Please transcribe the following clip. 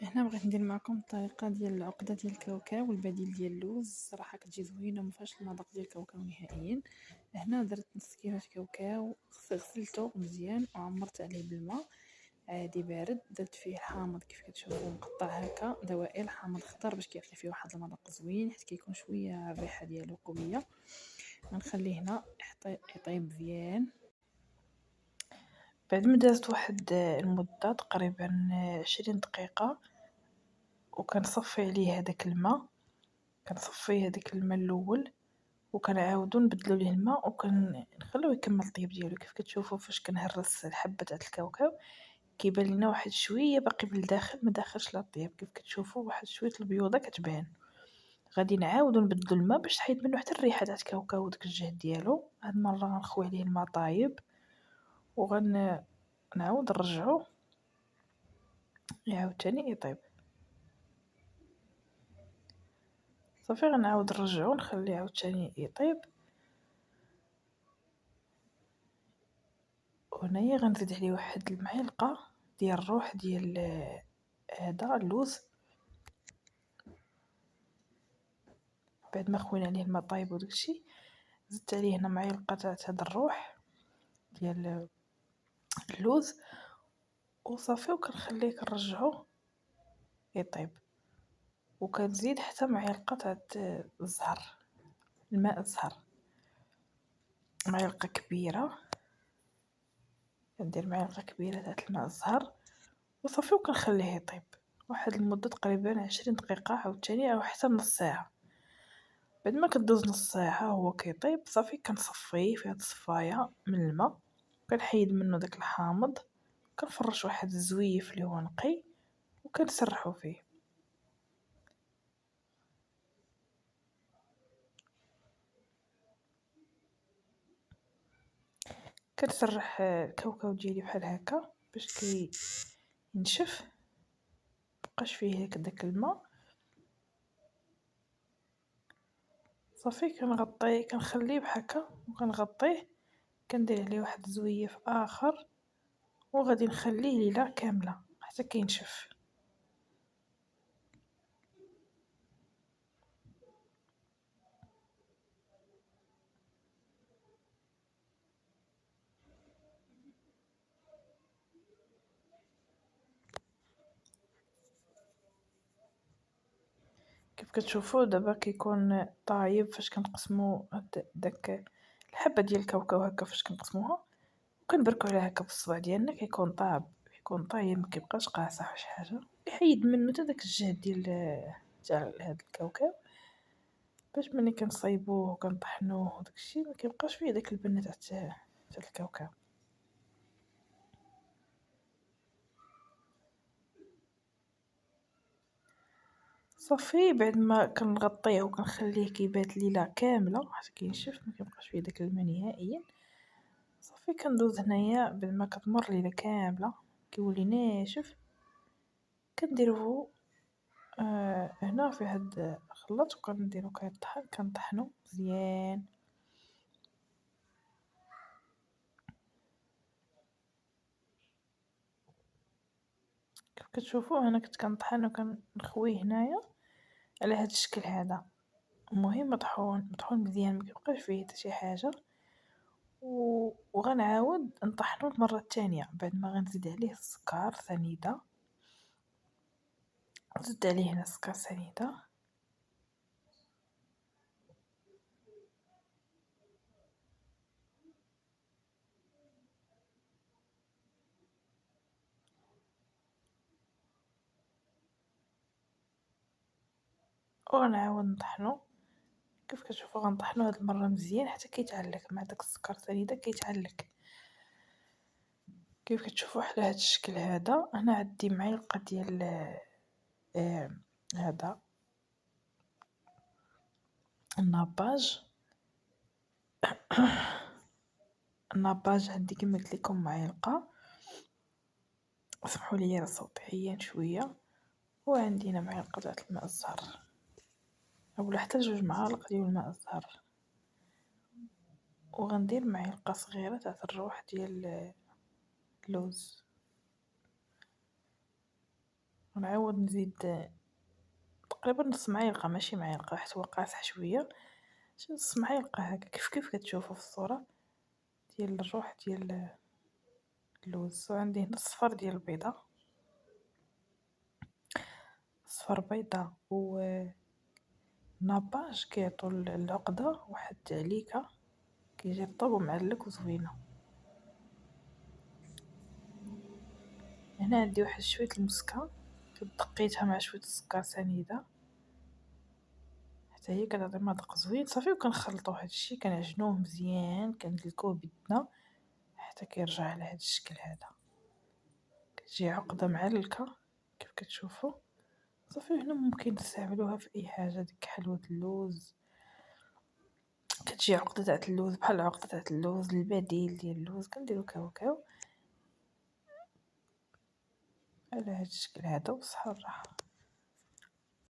هنا بغيت ندير معكم الطريقه ديال العقده ديال الكاوكاو والبديل ديال اللوز. الصراحه كتجي زوينه ومفيهاش المذاق ديال الكاوكاو نهائيا. هنا درت نص كيلو كاوكاو، غسلته مزيان وعمرت عليه بالماء عادي بارد. درت فيه الحامض كيف كتشوفوا مقطع هكا دوائر حامض خضر باش كيعطي فيه واحد المذاق زوين، حيت كيكون شويه الريحه ديالو قويه. غنخليه هنا يطيب مزيان. بعد ما دازت واحد المده تقريبا 20 دقيقه، وكنصفي عليه هذاك الماء، كنصفيه هذاك الماء الاول وكنعاودو نبدلو ليه الماء وكنخليوه يكمل الطيب ديالو. كيف كتشوفوا فاش كنهرس الحبه تاع الكاوكاو كيبان لنا واحد شويه باقي بالداخل ما داخلش للطياب. كيف كتشوفوا واحد شويه البيوضه كتبان. غادي نعاودو نبدلو الماء باش تحيد منه حتى الريحه تاع الكاوكاو وداك الجهد ديالو. هاد المره غنخوي عليه الماء طايب نعاود نرجعو يعاود تاني يطيب. صافي غنعاود نرجعو نخليه عاوتاني يطيب. وهنايا غنزيد عليه واحد المعلقه ديال الروح ديال هذا اللوز. بعد ما خوينا عليه الماء طايب وداكشي زدت عليه هنا معلقه تاع هذا الروح ديال اللوز وصافي، وكنخليه كنرجعو يطيب. وكنزيد حتى معلقه تاع الزهر، الماء الزهر، معلقه كبيره. كندير معلقه كبيره تاع الماء الزهر وصافي، وكنخليه يطيب واحد المده تقريبا 20 دقيقه عاوتاني او حتى نص ساعه. بعد ما كدوز نص ساعه هو كيطيب صافي كنصفيه في هاد الصفايه من الماء، كنحيد منه داك الحامض، كنفرش واحد الزويف اللي هو نقي وكنسرحو فيه. كنسرح الكاوكاو ديالي بحال هكا باش ينشف مبقاش فيه داك الماء. صافي كنغطيه كنخليه بحكا وكنغطيه، كندير عليه واحد الزويف اخر وغادي نخليه ليله كامله حتى كينشف. كيف كتشوفوا دابا كيكون طايب فاش كنقسمو داك الحبه ديال الكاوكاو هكا فاش كنقسموها وكنبركو عليها هكا بالصبع ديالنا كيكون كيكون طايب ما كيبقاش قاصح ولا شي حاجه. يحيد منه حتى داك الجهد ديال تاع هاد الكاوكاو باش ملي كنصايبوه وكنطحنوه وداكشي ما كيبقاش فيه داك البنه تاع الكاوكاو. صافي بعد ما كنغطيه وكنخليه كيبات ليله كامله حتى كينشف ما كيبقاش فيه داك الماء نهائيا. صافي كندوز هنايا بعد ما كتمر ليله كامله كيولي ناشف كنديروه هنا في هاد الخلاط وكنديرو كنطحنو مزيان. كيف كتشوفوا انا كنت كنطحن وكنخويه هنايا على هاد الشكل هذا. المهم مطحون مزيان ما كيبقاش فيه حتى شي حاجه. وغنعاود نطحنو المره الثانيه بعد ما غنزيد عليه السكر سنيده. زدت عليه هنا السكر سنيده وغنعاود نطحنو. كيف كتشوفوا غنطحنو هاد المره مزيان حتى كيتعلق مع داك السكر سنيده كيتعلق. كيف كتشوفوا على هاد الشكل هذا. انا عندي معلقه ديال هذا الناباج. الناباج عندي كما قلت لكم معلقه، سمحوا لي راه صوتي عيان شويه. وعندي هنا معلقه تاع الماء الزهر اولا حتى 2 معالق ديال الماء الزهر. وغندير معلقه صغيره تاع الروح ديال اللوز. ونعاود نزيد تقريبا نص معلقة ماشي معلقة حيت هو قاصح شوية، شي نص معلقة هكا كيف كتشوفو في الصورة ديال الروح ديال اللوز. وعندي هنا الصفر ديال البيضة، صفر بيضة و ناباج كيعطو العقدة واحد التعليكة، كيجي رطب ومعلك وزوينة. هنا عندي واحد شوية المسكة دقيتها مع شوية السكر سنيدة حتى هي كتعطي مذاق زوين. صافي وكنخلطو هادشي كنعجنوه مزيان كندلكوه بيدنا حتى كيرجع على هاد الشكل هذا، كتجي عقدة معلكة كيف كتشوفو. صافي هنا ممكن نستعملوها في اي حاجة، ديك حلوة اللوز كتجي عقدة تاع اللوز بحال العقدة تاع اللوز، البديل ديال اللوز كنديرو كاوكاو على هاد الشكل هذا. وصحة الراحة.